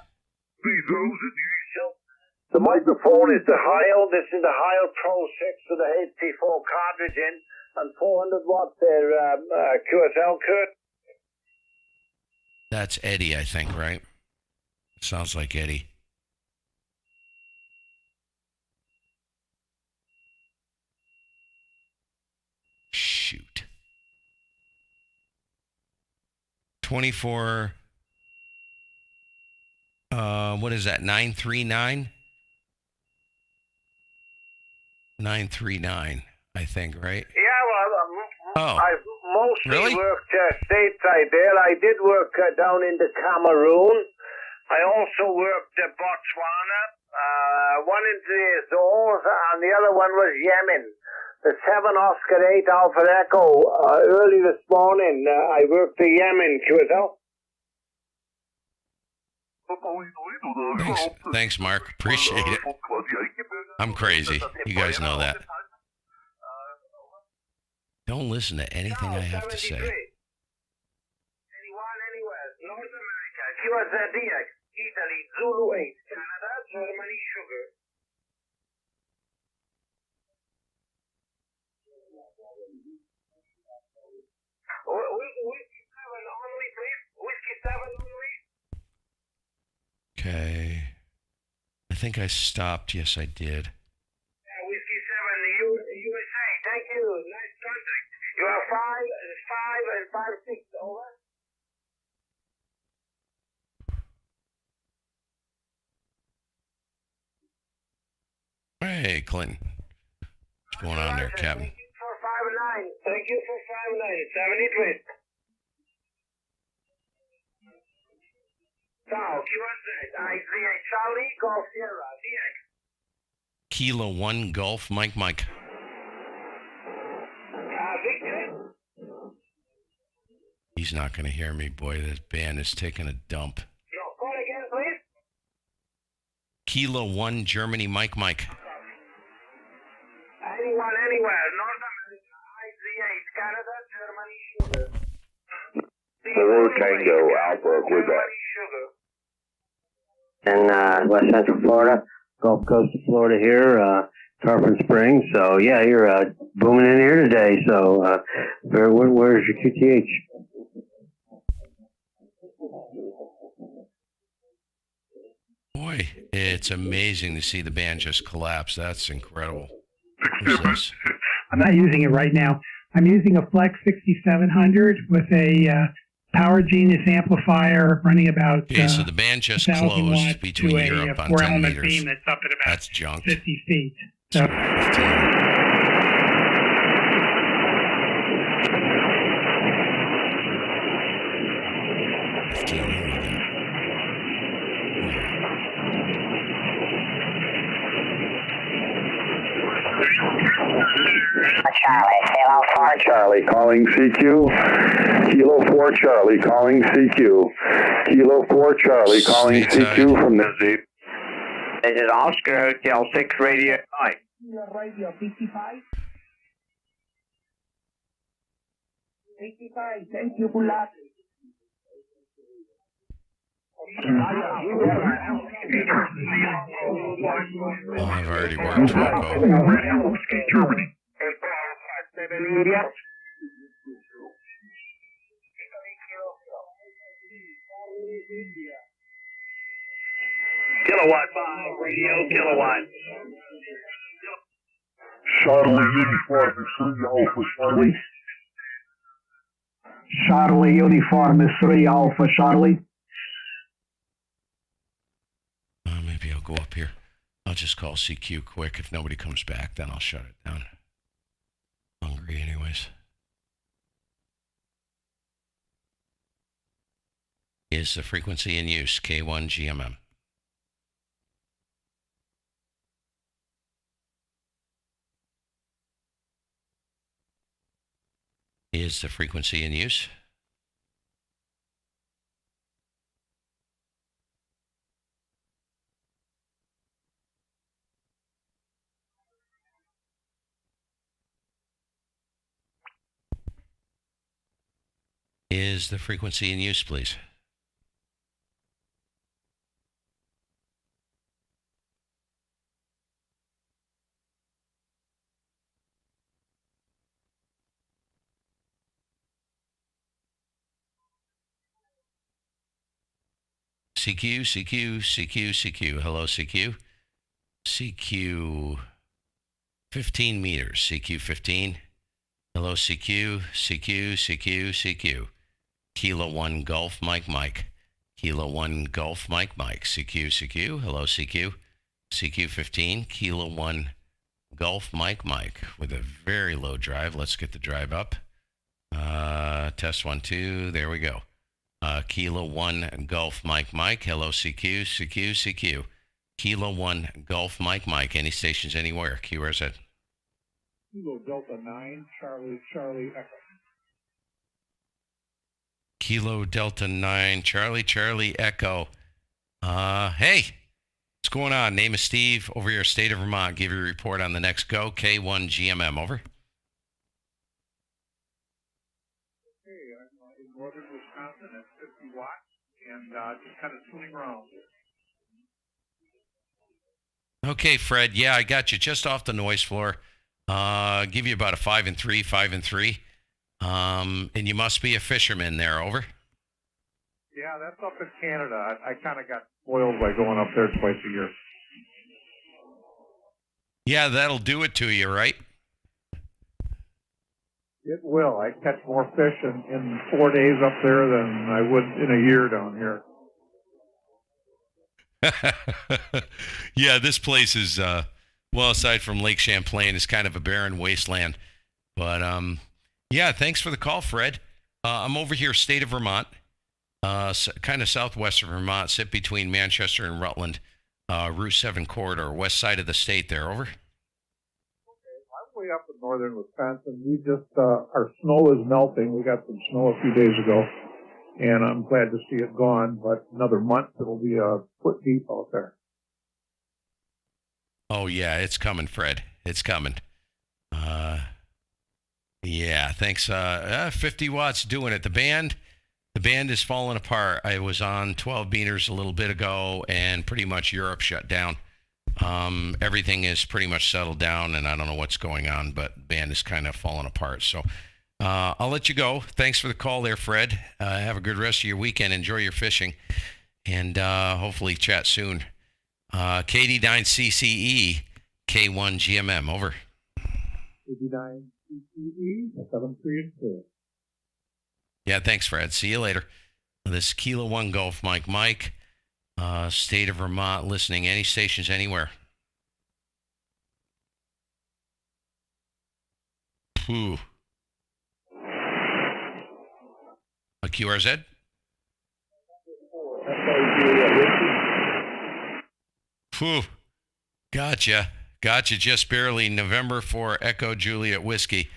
The microphone is the Heil. This is the Heil Pro 6 with the HP4 cartridge in and 400 watts there, QSL, Kurt. That's Eddie, I think, right? Sounds like Eddie. Shoot. 24. What is that? 939? 939, I think, right? Yeah, well, Oh. I've mostly Really? worked stateside there. I did work down into Cameroon. I also worked Botswana, one in the Azores, and the other one was Yemen. The 7 Oscar 8 Alpha Echo. Early this morning, I worked the Yemen QSL. Thanks, Mark. Appreciate it. I'm crazy. You guys know that. Don't listen to anything I have to say. 71 anywhere. North America. QSDX. Italy. Zulu 8. Canada. Germany. Sugar. Whiskey 7 only, please. Whiskey 7 only. Okay. I think I stopped. Yes, I did. Whiskey 7, USA. Thank you. Nice contact. You are 5 and 5-6. Over. Hey, Clinton. What's going on there, Captain? Thank you for 5-9. Thank you for 5-9. 73. Now, QSZ. IZA Charlie. Golf Sierra. DX. Kilo 1 Golf, Mike. Victor. He's not going to hear me. Boy, this band is taking a dump. No, call again, please. Kilo 1 Germany, Mike. Anyone, anywhere. North America. IZA. Canada. Germany. Sugar. Peru Tango Alpha, Quebec. Sugar. In West Central Florida, Gulf Coast of Florida here, Tarpon Springs. So, yeah, you're booming in here today. So, where's your QTH? Boy, it's amazing to see the band just collapse. That's incredible. Who's this? I'm not using it right now. I'm using a Flex 6700 with a Power Genius amplifier running about Okay, so the band just 1,000 closed watts between to a Europe on 10 4-element meters. beam that's up at about That's junk. 50 feet. So, Charlie. Kilo 4 Charlie calling CQ. Kilo 4 Charlie calling CQ. Kilo 4 Charlie calling Stateside. CQ from the Z. This is Oscar, Hotel 6 Radio 9. Radio 55. 55, thank you, Bulat. Oh, I've already worked Waco. Germany. Kilowatt 5, Radio Kilowatt. Charlie Uniform 3 Alpha Charlie. Charlie Uniform is 3 Alpha Charlie. Maybe I'll go up here. I'll just call CQ quick. If nobody comes back, then I'll shut it down. Hungry anyways. Is the frequency in use K1 GMM? Is the frequency in use? Is the frequency in use, please? CQ, CQ, CQ, CQ. Hello, CQ. CQ 15 meters. CQ 15. Hello, CQ, CQ, CQ, CQ. Kilo 1 Golf Mike Mike. Kilo 1 Golf Mike Mike. CQ, CQ. Hello, CQ. CQ 15. Kilo 1 Golf Mike Mike with a very low drive. Let's get the drive up. Test 1, 2. There we go. Kilo 1 Golf Mike Mike. Hello, CQ, CQ, CQ. Kilo 1 Golf Mike Mike. Any stations anywhere? QRZ. Kilo Delta 9, Charlie Echo. Kilo Delta 9, Charlie Echo. Hey, what's going on? Name is Steve, over here, state of Vermont. Give you a report on the next go. K1 GMM, over. Hey, I'm in northern Wisconsin at 50 watts and just kind of swimming around. Okay, Fred. Yeah, I got you just off the noise floor. Give you about a 5 and 3, 5 and 3. And you must be a fisherman there, over. Yeah, that's up in Canada. I kind of got spoiled by going up there twice a year. Yeah, that'll do it to you, right? It will. I catch more fish in 4 days up there than I would in a year down here. Yeah, this place is, well, aside from Lake Champlain, is kind of a barren wasteland. But, yeah, thanks for the call, Fred. I'm over here, state of Vermont, kind of southwestern Vermont, sit between Manchester and Rutland, Route 7 corridor, west side of the state there, over. I'm way up in northern Wisconsin. We just, our snow is melting. We got some snow a few days ago, and I'm glad to see it gone, but another month it'll be a foot deep out there. Oh, yeah, it's coming, Fred. It's coming. Yeah, thanks. 50 watts doing it. The band is falling apart. I was on 12 meters a little bit ago, and pretty much Europe shut down. Everything is pretty much settled down, and I don't know what's going on, but the band is kind of falling apart. So I'll let you go. Thanks for the call there, Fred. Have a good rest of your weekend. Enjoy your fishing, and hopefully chat soon. KD9CCE, K1 GMM, over. KD9CCE, 7, 3, and 4. Yeah, thanks, Fred. See you later. This is Kilo 1 Golf Mike Mike, state of Vermont, listening any stations anywhere. Phew. A QRZ? Phew. Gotcha. Gotcha, just barely. November 4, Echo Juliet Whiskey.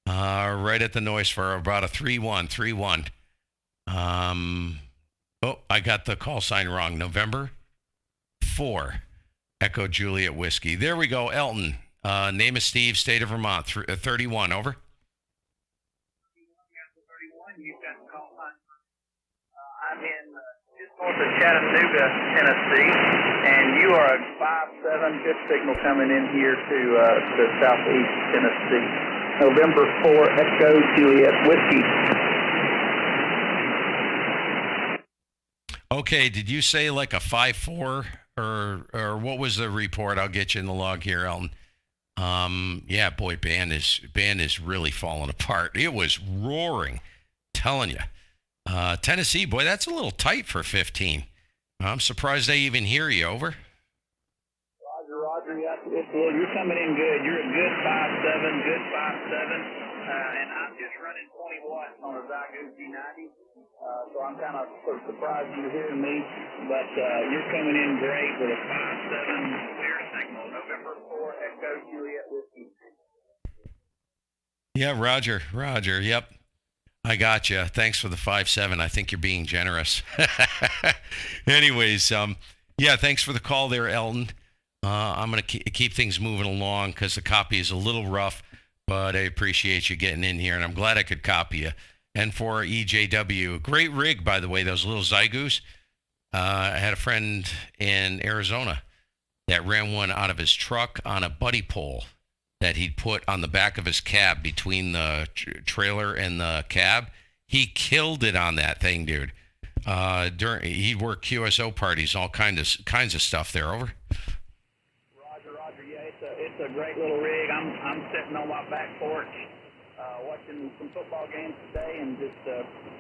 Right at the noise for about a 3-1, 3-1. Oh, I got the call sign wrong. November 4, Echo Juliet Whiskey. There we go, Elton. Name is Steve, state of Vermont, 31, over. I'm in just north of Chattanooga, Tennessee, and you are a 5-7 good signal coming in here to southeast Tennessee. November 4, Echo Juliet Whiskey. Okay, did you say like a 5-4 or what was the report? I'll get you in the log here, Elton. Yeah, boy, band is really falling apart. It was roaring, telling you. Tennessee, boy, that's a little tight for 15. I'm surprised they even hear you, over. Roger, you're coming in good. You're a good 5-7, and I'm just running 20 watts on a Zygo G90. So I'm kind of surprised you're hearing me, but you're coming in great with a 5-7 clear signal. November 4, Echo Juliet Whiskey. Yeah, Roger, yep. I got you. Thanks for the 5-7. I think you're being generous. Anyways, yeah, thanks for the call there, Elton. I'm going to keep things moving along because the copy is a little rough, but I appreciate you getting in here, and I'm glad I could copy you. And for EJW, great rig, by the way, those little Zygoos. I had a friend in Arizona that ran one out of his truck on a buddy pole that he'd put on the back of his cab between the trailer and the cab. He killed it on that thing, dude. He'd work QSO parties, all kinds of stuff there, over. Roger, yeah, it's a great little rig. I'm sitting on my back porch, watching some football games today and just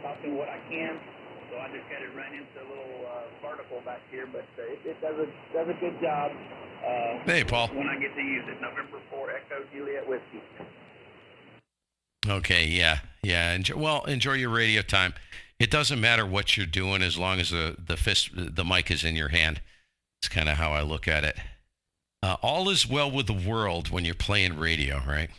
talking what I can. So I just got it run into a little vertical back here, but it does a good job. Hey, Paul. When I get to use it, November 4, Echo Juliet Whiskey. Okay, yeah. Enjoy your radio time. It doesn't matter what you're doing as long as the mic is in your hand. It's kind of how I look at it. All is well with the world when you're playing radio, right?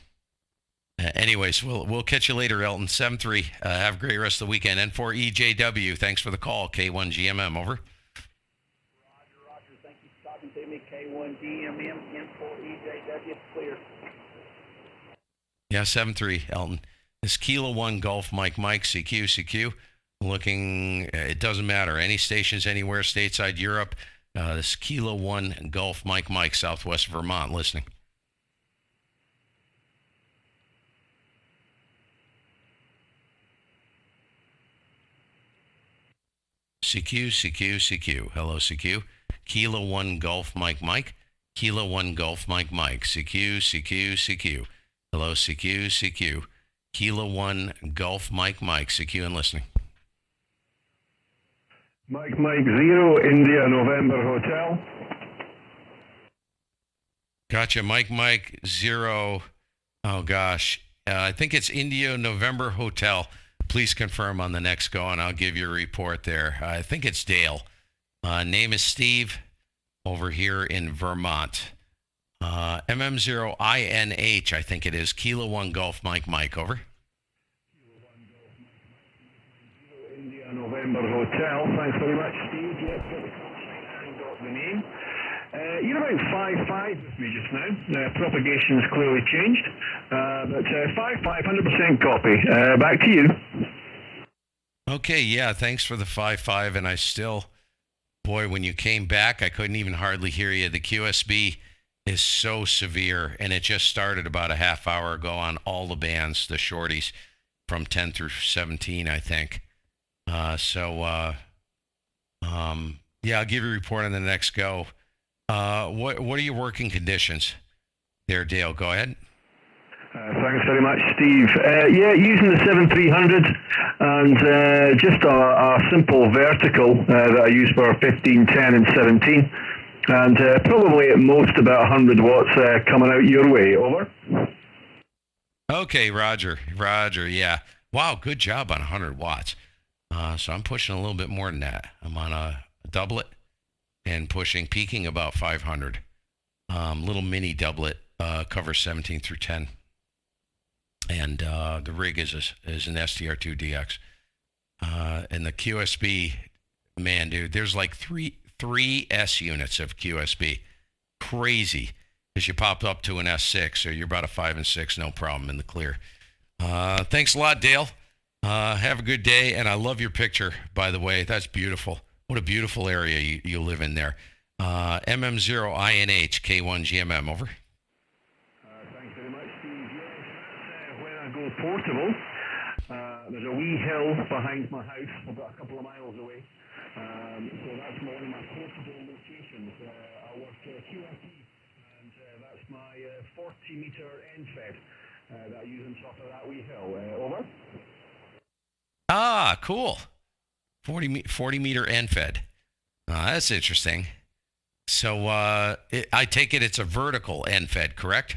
Anyways, we'll catch you later, Elton. 7-3. Have a great rest of the weekend. And for EJW, thanks for the call. K1GMM, over. Roger. Thank you for talking to me. K1GMM, in for EJW, clear. Yeah, 7-3, Elton. This Kilo 1 Golf Mike, CQ. Looking, it doesn't matter. Any stations anywhere, stateside, Europe. This Kilo 1 Golf Mike, Southwest Vermont, listening. CQ. Hello, CQ. Kilo 1 Golf Mike. Kilo 1 Golf Mike. CQ. Hello, CQ. Kilo 1 Golf Mike. CQ and listening. Mike 0, India, November Hotel. Gotcha, Mike 0. Oh, gosh. I think it's India, November Hotel. Please confirm on the next go, and I'll give you a report there. I think it's Dale. Name is Steve over here in Vermont. MM0INH, I think it is. Kilo 1 Golf Mike, over. India, November Hotel. Thanks very much, Steve. Yes, got the call sign and got the name. You're about 5-5 with me just now. Propagation's clearly changed. But 5-5, 100% copy. Back to you. Okay, yeah, thanks for the 5-5. And I still, boy, when you came back, I couldn't even hardly hear you. The QSB is so severe, and it just started about a half hour ago on all the bands, the shorties, from 10 through 17, I think. Yeah, I'll give you a report on the next go. What are your working conditions there, Dale? Go ahead. Thanks very much, Steve. Yeah, using the 7300 and just a simple vertical that I use for 15, 10, and 17. And probably at most about 100 watts coming out your way. Over. Okay, Roger, yeah. Wow, good job on 100 watts. So I'm pushing a little bit more than that. I'm on a doublet and peaking about 500. little mini doublet, covers 17 through 10. And the rig is an SDR2DX. And the QSB, man, dude, there's like three S units of QSB. Crazy. As you pop up to an S6, so you're about a 5 and 6, no problem in the clear. Thanks a lot, Dale. Have a good day, and I love your picture, by the way. That's beautiful. What a beautiful area you live in there. MM0INH K1GMM, over. Thanks very much, Steve. Yes, when I go portable, there's a wee hill behind my house, about a couple of miles away. So that's one of my portable locations. I work QFP, and that's my 40-meter end fed that I use on top of that wee hill. Over. Ah, cool. 40-meter end fed. That's interesting. So I take it it's a vertical end fed, correct?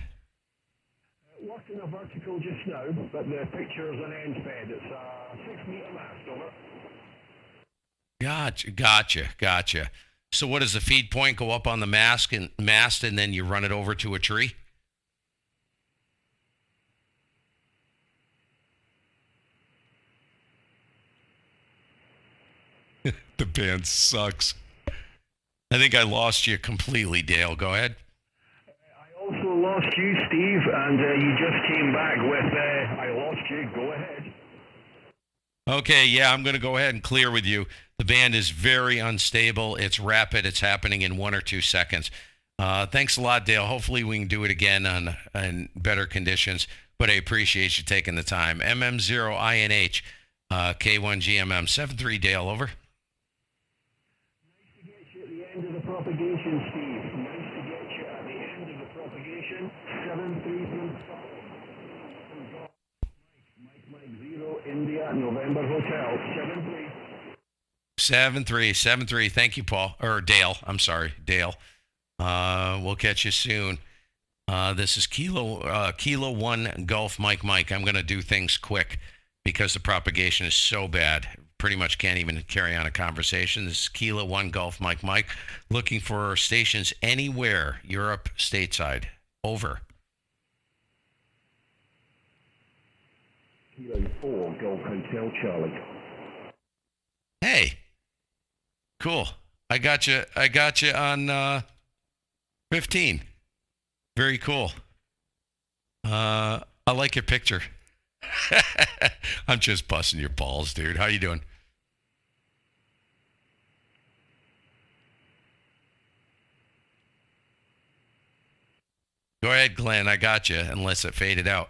Working a vertical just now, but the picture is an end fed. It's a 6-meter mast, over. Gotcha. So what does the feed point go up on the mast and then you run it over to a tree? The band sucks. I think I lost you completely, Dale. Go ahead. I also lost you, Steve, and you just came back with, I lost you. Go ahead. Okay, yeah, I'm going to go ahead and clear with you. The band is very unstable. It's rapid. It's happening in 1 or 2 seconds. Thanks a lot, Dale. Hopefully we can do it again in better conditions, but I appreciate you taking the time. MM0INH, K1GMM, 73 Dale, over. End of the propagation, Steve. Nice to get you at the end of the propagation. 73 Mike 0 India November Hotel 73. Thank you, Paul or Dale. I'm sorry, Dale. We'll catch you soon. This is Kilo 1 Golf Mike. I'm going to do things quick because the propagation is so bad. Pretty much can't even carry on a conversation. This is Kilo 1 Golf Mike, looking for stations anywhere, Europe, stateside. Over. Kilo 4 Golf Hotel Charlie. Hey. Cool. I got you on 15. Very cool. I like your picture. I'm just busting your balls, dude. How you doing? Go ahead, Glenn. I got you, unless it faded out.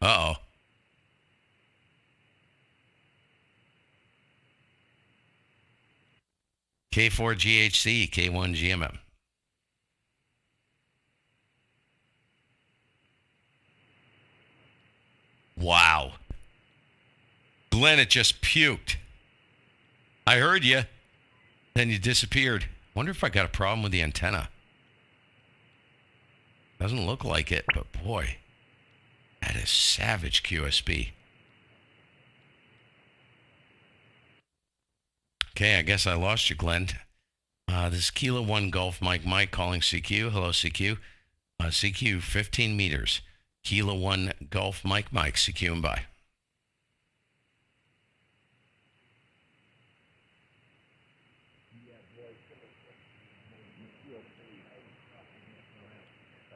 Uh-oh. K4GHC, K1GMM. Wow. Glenn, it just puked. I heard you. Then you disappeared. Wonder if I got a problem with the antenna. Doesn't look like it, but boy, that is savage QSB. Okay, I guess I lost you, Glenn. This is Kilo 1 Golf Mike calling CQ. Hello, CQ. CQ 15 meters. Kilo 1 Golf Mike, CQ and bye.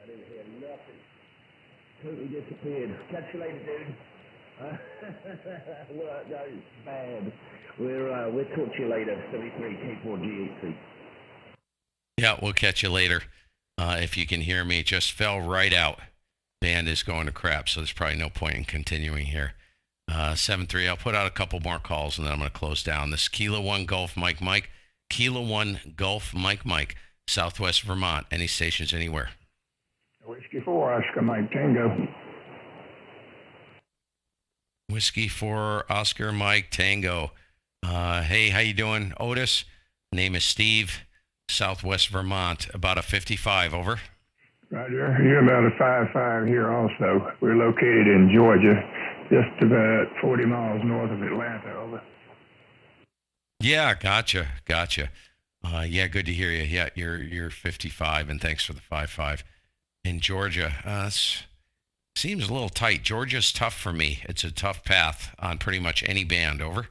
I didn't hear nothing. Totally disappeared. Catch you later, dude. Well, no, it's bad. We'll talk to you later. 73 K4GHC. Yeah, we'll catch you later. If you can hear me, it just fell right out. Band is going to crap, so there's probably no point in continuing here. 7-3, I'll put out a couple more calls, and then I'm going to close down. This is Kilo 1 Golf Mike. Kilo 1 Golf Mike, Southwest Vermont. Any stations anywhere. Whiskey 4, Oscar Mike Tango. Whiskey 4, Oscar Mike Tango. Hey, how you doing, Otis? Name is Steve, Southwest Vermont. About a 55, over. Roger. You're about a 5-5 here also. We're located in Georgia, just about 40 miles north of Atlanta, over. Yeah, gotcha. Yeah, good to hear you. Yeah, you're 55, and thanks for the 5.5. In Georgia, seems a little tight. Georgia's tough for me. It's a tough path on pretty much any band. Over.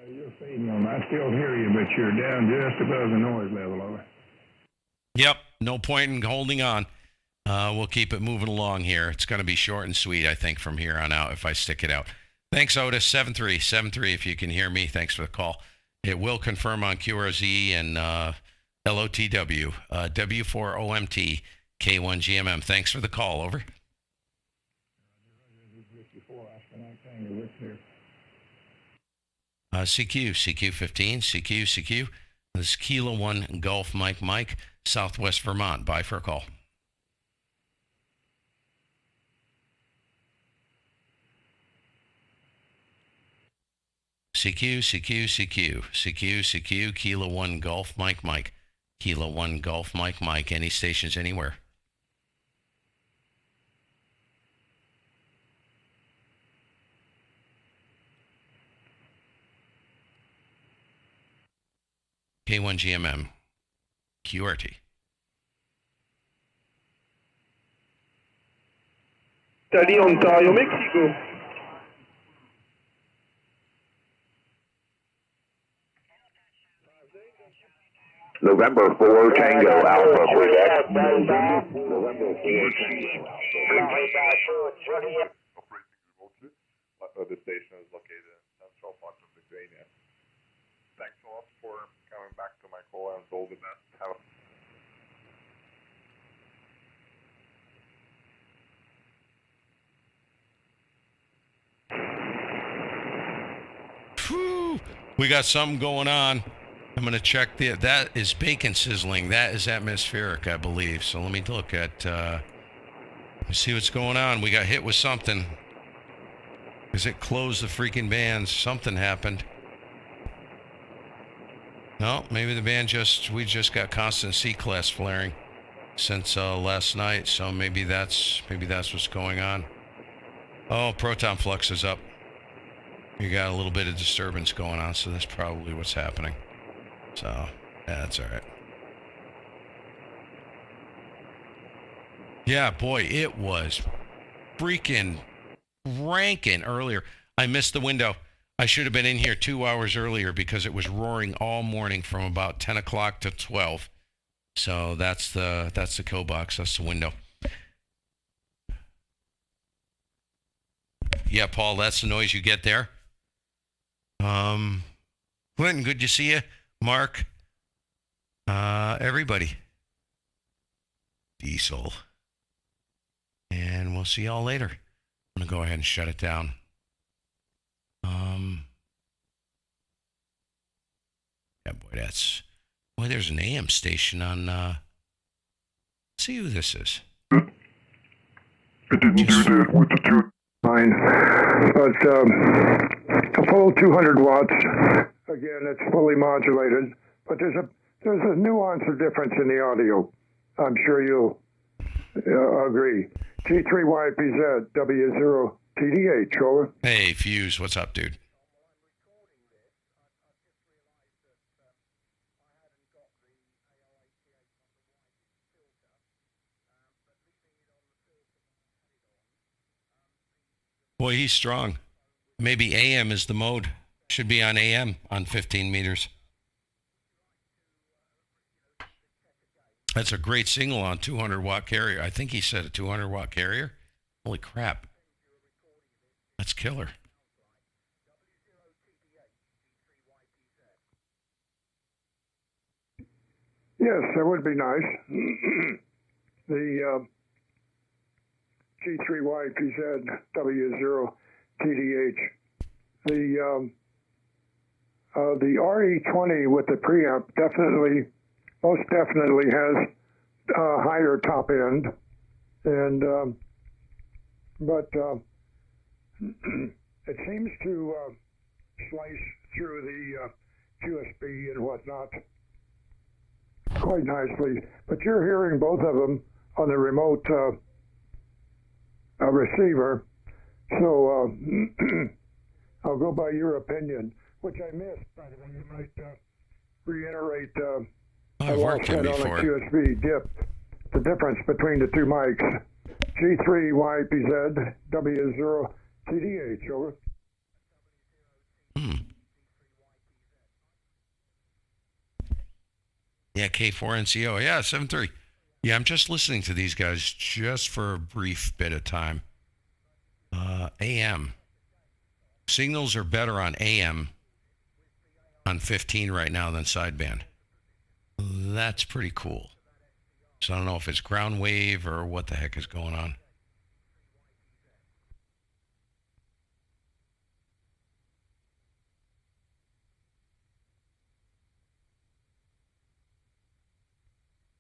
You're fading on. I still hear you, but you're down just above the noise level. Over. Yep. No point in holding on. We'll keep it moving along here. It's going to be short and sweet, I think, from here on out if I stick it out. Thanks, Otis. 7373, if you can hear me. Thanks for the call. It will confirm on QRZ and LOTW, W4OMT, K1GMM. Thanks for the call. Over. CQ15, CQ. This is Kilo 1 Golf Mike, Southwest Vermont. Bye for a call. CQ, Kilo 1 Golf Mike, Kilo 1 Golf Mike, any stations anywhere. K1GMM, QRT. Italie, Ontario, Mexico. November 4 Tango Alpha, Quebec. November 4 The station is located in central Pennsylvania. Thanks a lot for coming back to my call and all the best. Have Whew, we got something going on. I'm going to check that is bacon sizzling. That is atmospheric, I believe. So let me look at, see what's going on. We got hit with something. Because it closed the freaking bands. Something happened. No, maybe the band we just got constant C-class flaring since last night. So maybe that's what's going on. Oh, proton flux is up. You got a little bit of disturbance going on, so that's probably what's happening. So, yeah, that's all right. Yeah, boy, it was freaking ranking earlier. I missed the window. I should have been in here 2 hours earlier because it was roaring all morning from about 10 o'clock to 12. So that's the kill box. That's the window. Yeah, Paul, that's the noise you get there. Clinton, good to see you. Mark, everybody. Diesel. And we'll see y'all later. I'm going to go ahead and shut it down. Yeah, boy, there's an AM station on, let's see who this is. It didn't do that with the 2.9, but a full 200 watts. Again, it's fully modulated, but there's a nuance of difference in the audio. I'm sure you'll agree. G3YPZ W0TDH, over. Hey, Fuse, what's up, dude? Boy, he's strong. Maybe AM is the mode. Should be on AM on 15 meters. That's a great signal on 200 watt carrier. I think he said a 200 watt carrier. Holy crap. That's killer. Yes, that would be nice. The G3YPZ W0TDH. The RE20 with the preamp most definitely has a higher top end, and but it seems to slice through the QSB and whatnot quite nicely. But you're hearing both of them on the remote receiver, so I'll go by your opinion. which I missed, by the way. You might reiterate. I've worked him on before. a QSB dip. The difference between the two mics. G3YPZ W0CDH, over. Yeah, K4NCO. Yeah, 7-3. Yeah, I'm just listening to these guys just for a brief bit of time. AM. Signals are better on AM on 15 right now than sideband. That's pretty cool. So I don't know if it's ground wave or what the heck is going on.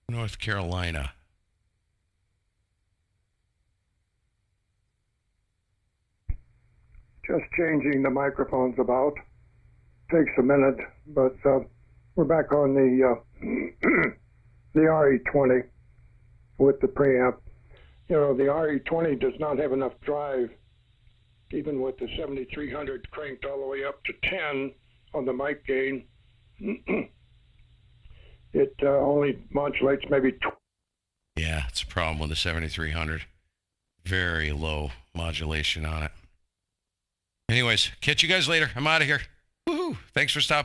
North Carolina. Just changing the microphones about. Takes a minute, but we're back on the the RE20 with the preamp. You know, the RE20 does not have enough drive, even with the 7300 cranked all the way up to 10 on the mic gain. It only modulates maybe. Yeah, it's a problem with the 7300. Very low modulation on it. Anyways, catch you guys later. I'm out of here. Woohoo! Thanks for stopping.